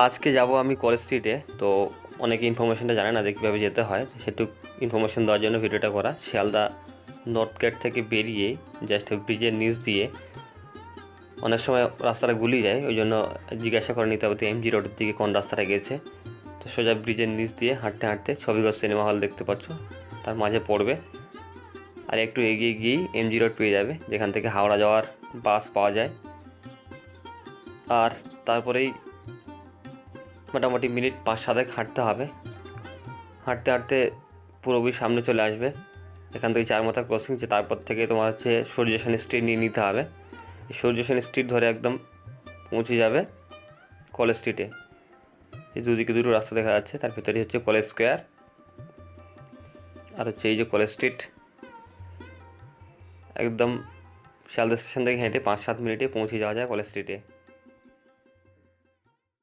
আজকে যাব আমি কলেজ স্ট্রিটে। তো অনেকে ইনফরমেশনটা জানে না যে কীভাবে যেতে হয়, তো সেটুকু ইনফরমেশন দেওয়ার জন্য ভিডিওটা করা। শিয়ালদা নর্থ গেট থেকে বেরিয়ে জাস্ট ব্রিজের নিচ দিয়ে অনেক সময় রাস্তাটা গুলিয়ে যায়, ওই জন্য জিজ্ঞাসা করে নিতে হবে তো এমজি রোডের দিকে কোন রাস্তাটা গেছে। তো সোজা ব্রিজের নিচ দিয়ে হাঁটতে হাঁটতে ছবিগঞ্জ সিনেমা হল দেখতে পাচ্ছ, তার মাঝে পড়বে। আর একটু এগিয়ে গিয়েই এমজি রোড পেয়ে যাবে, যেখান থেকে হাওড়া যাওয়ার বাস পাওয়া যায়। আর তারপরেই মোটামুটি মিনিট 5-7 হাঁটতে হবে। হাঁটতে হাঁটতে পুরোপুরি সামনে চলে আসবে। এখান থেকে চারমাথা ক্রসিং, যে তারপর থেকে তোমার হচ্ছে সূর্য সেন স্ট্রিট নিয়ে নিতে হবে। সূর্য সেন স্ট্রিট ধরে একদম পৌঁছে যাবে কলেজ স্ট্রিটে। এই দুদিকে দুটো রাস্তা দেখা যাচ্ছে, তার ভিতরে হচ্ছে কলেজ স্কোয়ার আর হচ্ছে এই যে কলেজ স্ট্রিট। একদম শিয়ালদা স্টেশন থেকে হেঁটে 5-7 মিনিটে পৌঁছে যাওয়া যায় কলেজ স্ট্রিটে।